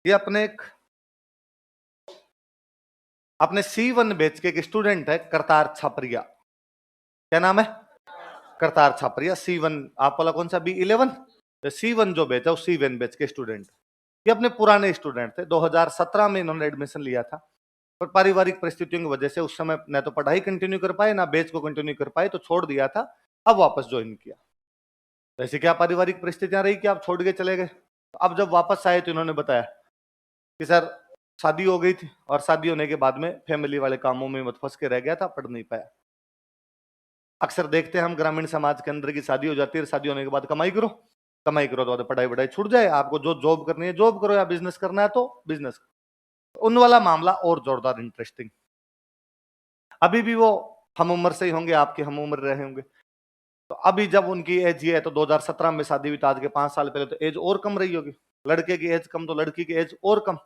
ये अपने C1 batch के एक स्टूडेंट है, करतार छापरिया। क्या नाम है? करतार छापरिया। C1 आप वाला कौन सा? B11। C1 जो बैच है वो C1 बैच के स्टूडेंट। ये अपने पुराने स्टूडेंट थे। 2017 में इन्होंने एडमिशन लिया था, पर पारिवारिक परिस्थितियों की वजह से उस समय न तो पढ़ाई कंटिन्यू कर पाए ना बैच को कंटिन्यू कर पाए, तो छोड़ दिया था। अब वापस ज्वाइन किया। वैसे क्या पारिवारिक परिस्थितियां रही कि आप छोड़ के चले गए? अब जब वापस आए तो इन्होंने बताया कि सर शादी हो गई थी और शादी होने के बाद में फैमिली वाले कामों में मत फंस के रह गया था, पढ़ नहीं पाया। अक्सर देखते हैं हम ग्रामीण समाज के अंदर की शादी हो जाती है, शादी होने के बाद कमाई करो, कमाई करो तो पढ़ाई वढ़ाई छूट जाए, आपको जो जॉब करनी है जॉब करो, या बिजनेस करना है तो बिजनेस करो। उन वाला मामला और जोरदार इंटरेस्टिंग। अभी भी वो हम उम्र से ही होंगे, आपके हम उम्र रहे होंगे। तो अभी जब उनकी एज ये है तो 2017 में शादी हुई, तो आज के 5 साल पहले तो एज और कम रही होगी। लड़के की एज कम तो लड़की की एज और कम।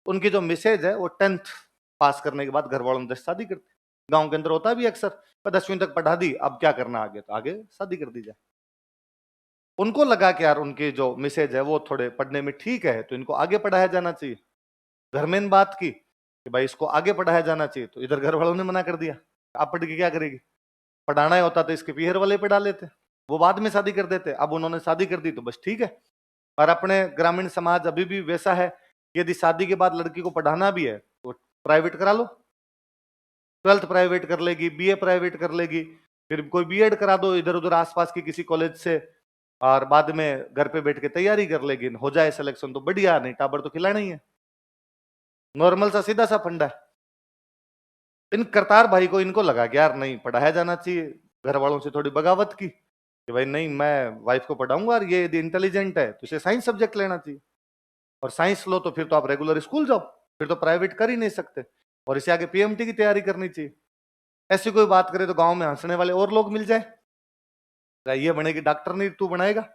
उनकी जो मिसेज है वो 10th पास करने के बाद घर वालों ने शादी कर दी। गांव के अंदर होता भी अक्सर, 10वीं तक पढ़ा दी, अब क्या करना आगे, तो आगे शादी कर दी जाए। उनको लगा कि यार उनकी जो मिसेज है वो थोड़े पढ़ने में ठीक है, तो इनको आगे पढ़ाया जाना चाहिए। घर में इन बात की कि भाई इसको आगे पढ़ाया जाना चाहिए, तो इधर घर वालों ने मना कर दिया, आप पढ़ के क्या करेगी? पढ़ाना ही होता तो इसके पीहर वाले पढ़ा लेते, वो बाद में शादी कर देते। अब उन्होंने शादी कर दी तो बस ठीक है। और अपने ग्रामीण समाज अभी भी वैसा है कि यदि शादी के बाद लड़की को पढ़ाना भी है तो प्राइवेट करा लो, 12th प्राइवेट कर लेगी, बीए प्राइवेट कर लेगी, फिर कोई बीएड करा दो इधर उधर आसपास की किसी कॉलेज से, और बाद में घर पे बैठ के तैयारी कर लेगी। हो जाए सिलेक्शन तो बढ़िया, नहीं टाबर तो खिलाना ही है। नॉर्मल सा सीधा सा फंडा है। इन करतार भाई को इनको लगा कि यार नहीं पढ़ाया जाना चाहिए, घर वालों से थोड़ी बगावत की कि भाई नहीं मैं वाइफ को पढ़ाऊंगा, और ये यदि इंटेलिजेंट है तो इसे साइंस सब्जेक्ट लेना चाहिए, और साइंस लो तो फिर तो आप रेगुलर स्कूल जाओ, फिर तो प्राइवेट कर ही नहीं सकते, और इसे आगे पीएमटी की तैयारी करनी चाहिए। ऐसी कोई बात करे तो गांव में हंसने वाले और लोग मिल जाए, ये बनेगी डॉक्टर नहीं तू बनाएगा,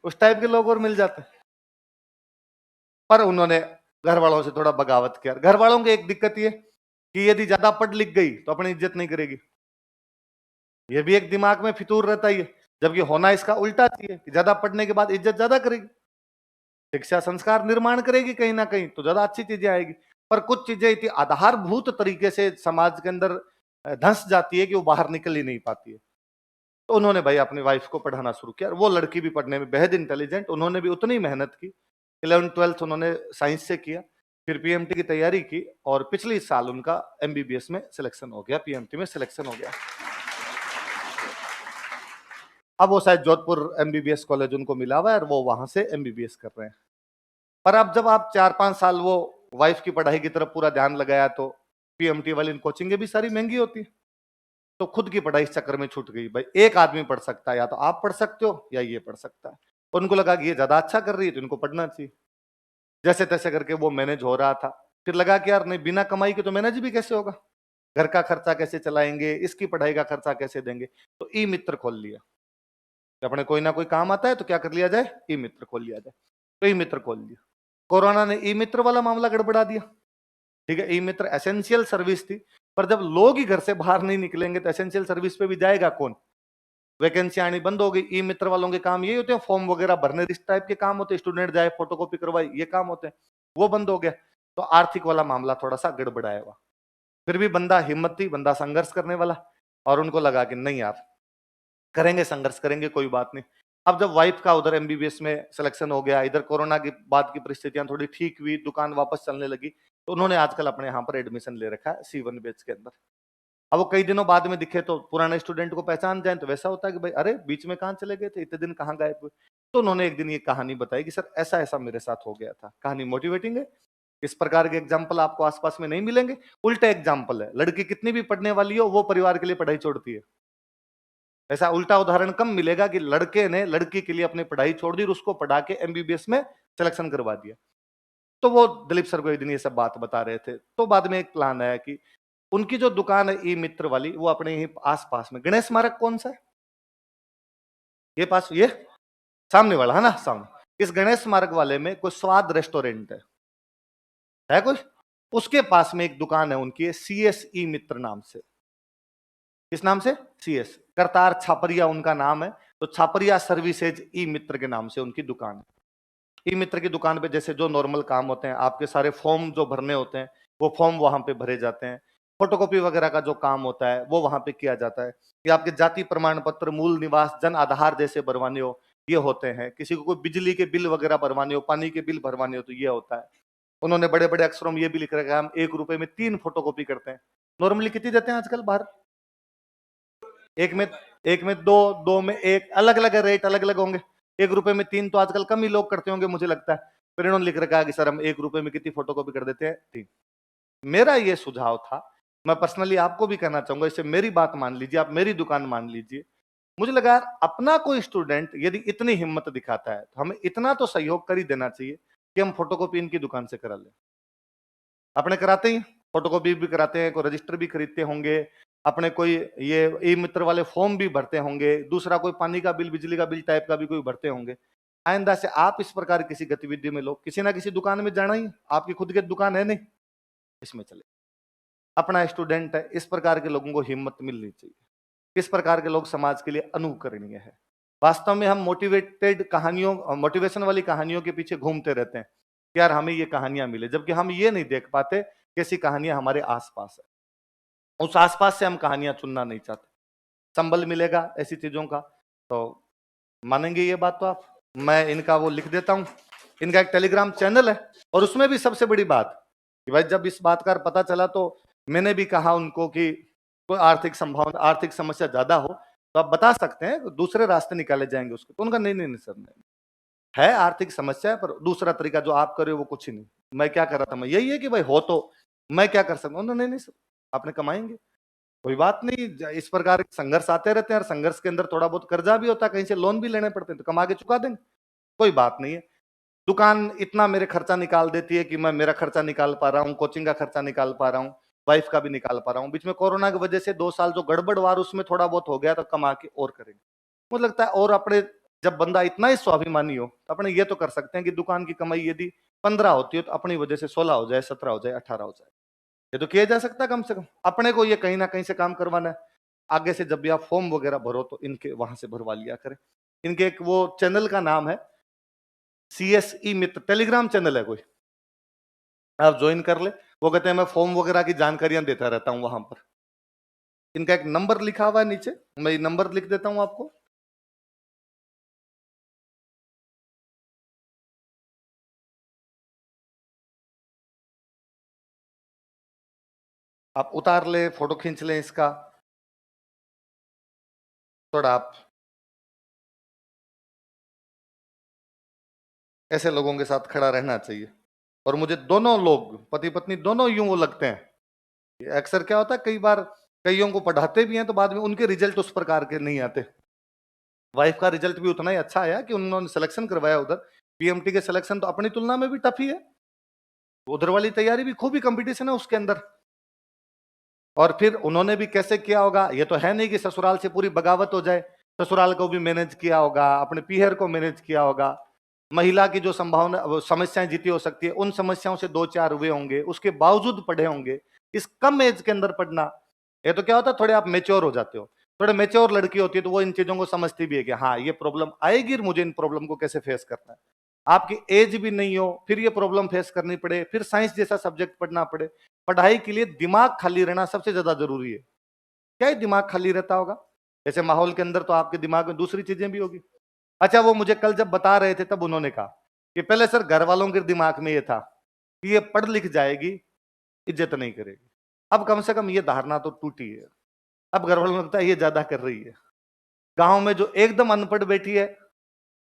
उस टाइप के लोग और मिल जाते। पर उन्होंने घर वालों से थोड़ा बगावत किया। घर वालों की एक दिक्कत ये कि यदि ज्यादा पढ़ लिख गई तो अपनी इज्जत नहीं करेगी, ये भी एक दिमाग में फितूर रहता ही है। जबकि होना इसका उल्टा चाहिए कि ज्यादा पढ़ने के बाद इज्जत ज्यादा करेगी, शिक्षा संस्कार निर्माण करेगी कहीं ना कहीं, तो ज्यादा अच्छी चीजें आएगी। पर कुछ चीजें इतनी आधारभूत तरीके से समाज के अंदर धंस जाती है कि वो बाहर निकल ही नहीं पाती है। तो उन्होंने भाई अपनी वाइफ को पढ़ाना शुरू किया। वो लड़की भी पढ़ने में बेहद इंटेलिजेंट, उन्होंने भी उतनी मेहनत की। 11th-12th उन्होंने साइंस से किया, फिर पीएमटी की तैयारी की, और पिछले साल उनका एमबीबीएस में सिलेक्शन हो गया, पीएमटी में सिलेक्शन हो गया। अब वो शायद जोधपुर एमबीबीएस कॉलेज उनको मिला हुआ है और वो वहां से एमबीबीएस कर रहे हैं। पर अब जब आप 4-5 साल वो वाइफ की पढ़ाई की तरफ पूरा ध्यान लगाया, तो पीएमटी वाली कोचिंगें भी सारी महंगी होती है, तो खुद की पढ़ाई इस चक्कर में छूट गई। भाई एक आदमी पढ़ सकता है, या तो आप पढ़ सकते हो या ये पढ़ सकता है। उनको लगा कि ये ज्यादा अच्छा कर रही है तो इनको पढ़ना चाहिए। जैसे तैसे करके वो मैनेज हो रहा था। फिर लगा कि यार नहीं, बिना कमाई के तो मैनेज भी कैसे होगा, घर का खर्चा कैसे चलाएंगे, इसकी पढ़ाई का खर्चा कैसे देंगे। तो ई मित्र खोल लिया, अपने कोई ना कोई काम आता है तो क्या कर लिया जाए, ई मित्र खोल लिया जाए। तो ई मित्र खोल लिया। कोरोना ने ई मित्र वाला मामला गड़बड़ा दिया। ठीक है, ई मित्र एसेंशियल सर्विस थी, पर जब लोग ही घर से बाहर नहीं निकलेंगे तो एसेंशियल सर्विस पे भी जाएगा कौन? वैकेंसी आनी बंद हो गई। ई मित्र वालों के काम ये होते हैं, फॉर्म वगैरह भरने, इस टाइप के काम होते हैं, स्टूडेंट जाए फोटोकॉपी करवाए, ये काम होते हैं, वो बंद हो गया। तो आर्थिक वाला मामला थोड़ा सा गड़बड़ाया हुआ। फिर भी बंदा हिम्मत थी, बंदा संघर्ष करने वाला, और उनको लगा कि नहीं यार करेंगे, संघर्ष करेंगे, कोई बात नहीं। अब जब वाइफ का उधर एमबीबीएस में सिलेक्शन हो गया, इधर कोरोना के बाद की परिस्थितियां थोड़ी ठीक हुई, दुकान वापस चलने लगी, तो उन्होंने आजकल अपने यहाँ पर एडमिशन ले रखा है C1 बैच के अंदर। अब वो कई दिनों बाद में दिखे तो पुराने स्टूडेंट को पहचान जाए, तो वैसा होता है कि भाई अरे बीच में कहाँ चले गए थे, इतने दिन कहाँ गायब हुए। तो उन्होंने एक दिन ये कहानी बताई कि सर ऐसा ऐसा मेरे साथ हो गया था। कहानी मोटिवेटिंग है, इस प्रकार के एग्जाम्पल आपको आसपास में नहीं मिलेंगे। उल्टा एग्जाम्पल है, लड़की कितनी भी पढ़ने वाली हो वो परिवार के लिए पढ़ाई छोड़ती है। ऐसा उल्टा उदाहरण कम मिलेगा कि लड़के ने लड़की के लिए अपनी पढ़ाई छोड़ दी और उसको पढ़ा के एमबीबीएस में सिलेक्शन करवा दिया। तो वो दिलीप सर को एक दिन ये सब बात बता रहे थे, तो बाद में एक प्लान आया कि उनकी जो दुकान है ई मित्र वाली, वो अपने ही आस पास में, गणेश स्मारक कौन सा है ये पास, ये सामने वाला है ना, सामने, इस गणेश स्मारक वाले में कोई स्वाद रेस्टोरेंट है कोई, उसके पास में एक दुकान है उनकी, CS ई मित्र नाम से। किस नाम से? CS। करतार छापरिया उनका नाम है, तो छापरिया सर्विसेज ई मित्र के नाम से उनकी दुकान है। ई मित्र की दुकान पे जैसे जो नॉर्मल काम होते हैं, आपके सारे फॉर्म जो भरने होते हैं वो फॉर्म वहां पे भरे जाते हैं, फोटोकॉपी वगैरह का जो काम होता है वो वहां पे किया जाता है। या आपके जाति प्रमाण पत्र, मूल निवास, जन आधार जैसे भरवाने हो ये होते हैं। किसी को कोई बिजली के बिल वगैरह भरवाने हो, पानी के बिल भरवाने हो तो ये होता है। उन्होंने बड़े बड़े अक्षरों में ये भी लिख रखा है हम 1 रुपए में 3 फोटोकॉपी करते हैं। नॉर्मली कितनी देते हैं आजकल बाहर? एक में दो, दो में एक, अलग अलग रेट, अलग अलग होंगे। 1 रुपए में 3 तो आजकल कम ही लोग करते होंगे मुझे लगता है। फिर इन्होंने लिख रखा है कि सर हम 1 रुपए में कितनी फोटोकॉपी कर देते हैं? 3। मेरा ये सुझाव था, मैं पर्सनली आपको भी कहना चाहूंगा, इसे मेरी बात मान लीजिए, आप मेरी दुकान मान लीजिए। मुझे लगा यार अपना कोई स्टूडेंट यदि इतनी हिम्मत दिखाता है तो हमें इतना तो सहयोग कर ही देना चाहिए कि हम फोटोकॉपी इनकी दुकान से करा लें। अपने कराते ही फोटोकॉपी भी कराते हैं, कोई रजिस्टर भी खरीदते होंगे, अपने कोई ये ई मित्र वाले फॉर्म भी भरते होंगे, दूसरा कोई पानी का बिल, बिजली का बिल टाइप का भी कोई भरते होंगे। आइंदा से आप इस प्रकार किसी गतिविधि में लो, किसी ना किसी दुकान में जाना ही, आपकी खुद की दुकान है नहीं, इसमें चले। अपना स्टूडेंट है, इस प्रकार के लोगों को हिम्मत मिलनी चाहिए। इस प्रकार के लोग समाज के लिए अनुकरणीय है। वास्तव में हम मोटिवेटेड कहानियों, मोटिवेशन वाली कहानियों के पीछे घूमते रहते हैं कि यार हमें ये कहानियां मिले, जबकि हम ये नहीं देख पाते कैसी कहानियां हमारे आसपास है। उस आसपास से हम कहानियां चुनना नहीं चाहते। संबल मिलेगा ऐसी चीजों का तो मानेंगे ये बात तो आप। मैं इनका वो लिख देता हूं, इनका एक टेलीग्राम चैनल है और उसमें भी सबसे बड़ी बात कि भाई जब इस बात का पता चला तो मैंने भी कहा उनको कि कोई आर्थिक संभावना, आर्थिक समस्या ज्यादा हो तो आप बता सकते हैं, दूसरे रास्ते निकाले जाएंगे उसके। तो उनका नहीं नहीं नहीं सर, नहीं है आर्थिक समस्या है पर दूसरा तरीका जो आप कर रहे हो वो कुछ ही नहीं। मैं क्या कर रहा था, मैं यही है कि भाई हो तो मैं क्या कर सकता हूँ। नहीं नहीं सर, आपने कमाएंगे, कोई बात नहीं। इस प्रकार के संघर्ष आते रहते हैं और संघर्ष के अंदर थोड़ा बहुत कर्जा भी होता है, कहीं से लोन भी लेने पड़ते हैं, तो कमा के चुका देंगे, कोई बात नहीं है। दुकान इतना मेरे खर्चा निकाल देती है कि मैं मेरा खर्चा निकाल पा रहा हूँ, कोचिंग का खर्चा निकाल पा रहा हूँ, वाइफ का भी निकाल पा रहा हूँ। बीच में कोरोना की वजह से 2 साल जो गड़बड़वार उसमें थोड़ा बहुत हो गया तो कमा के और करेंगे। मुझे लगता है और अपने, जब बंदा इतना ही स्वाभिमानी हो तो अपने ये तो कर सकते हैं कि दुकान की कमाई यदि 15 होती है तो अपनी वजह से 16 हो जाए, 17 हो जाए, 18 हो जाए। ये तो किया जा सकता है कम से कम। अपने को ये कहीं ना कहीं से काम करवाना है। आगे से जब भी आप फॉर्म वगैरह भरो तो इनके वहां से भरवा लिया करें। इनके एक वो चैनल का नाम है CSE मित्र, टेलीग्राम चैनल है कोई, आप ज्वाइन कर ले। वो कहते हैं मैं फॉर्म वगैरह की जानकारियां देता रहता हूं वहां पर। इनका एक नंबर लिखा हुआ है नीचे, मैं नंबर लिख देता हूं आपको। आप उतार ले, फोटो खींच लें इसका। थोड़ा आप ऐसे लोगों के साथ खड़ा रहना चाहिए। और मुझे दोनों लोग, पति पत्नी दोनों यूं वो लगते हैं। अक्सर क्या होता है, कई बार कईयों को पढ़ाते भी हैं तो बाद में उनके रिजल्ट उस प्रकार के नहीं आते। वाइफ का रिजल्ट भी उतना ही अच्छा आया कि उन्होंने सिलेक्शन करवाया उधर। PMT के सिलेक्शन तो अपनी तुलना में भी टफ ही है, उधर वाली तैयारी भी खूब ही कंपटीशन है उसके अंदर। और फिर उन्होंने भी कैसे किया होगा, ये तो है नहीं कि ससुराल से पूरी बगावत हो जाए। ससुराल को भी मैनेज किया होगा, अपने पीहर को मैनेज किया होगा। महिला की जो संभावना, समस्याएं जीती हो सकती है, उन समस्याओं से 2-4 हुए होंगे, उसके बावजूद पढ़े होंगे। इस कम एज के अंदर पढ़ना, ये तो क्या होता है थोड़े आप मेच्योर हो जाते हो। थोड़े मेच्योर लड़की होती है तो वो इन चीजों को समझती भी है कि हाँ ये प्रॉब्लम आएगी और मुझे इन प्रॉब्लम को कैसे फेस करना है। आपकी एज भी नहीं हो फिर ये प्रॉब्लम फेस करनी पड़े, फिर साइंस जैसा सब्जेक्ट पढ़ना पड़े। पढ़ाई के लिए दिमाग खाली रहना सबसे ज्यादा जरूरी है। क्या ही दिमाग खाली रहता होगा, ऐसे माहौल के अंदर तो आपके दिमाग में दूसरी चीजें भी होगी। अच्छा, वो मुझे कल जब बता रहे थे तब उन्होंने कहा कि पहले सर घर वालों के दिमाग में ये था कि ये पढ़ लिख जाएगी, इज्जत नहीं करेगी। अब कम से कम ये धारणा तो टूटी है। अब घर वालों को लगता है ये ज्यादा कर रही है। गांव में जो एकदम अनपढ़ बैठी है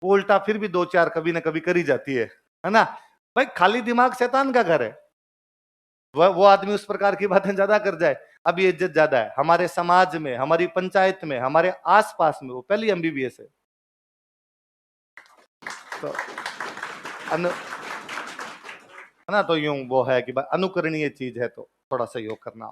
वो उल्टा फिर भी 2-4 कभी ना कभी करी जाती है ना। भाई खाली दिमाग शैतान का घर है। वो आदमी उस प्रकार की बातें ज्यादा कर जाए, अब ये इज्जत ज्यादा है हमारे समाज में, हमारी पंचायत में, हमारे आसपास में। वो पहली MBBS है तो है ना। तो यूं वो है कि भाई अनुकरणीय चीज है तो थोड़ा सहयोग करना।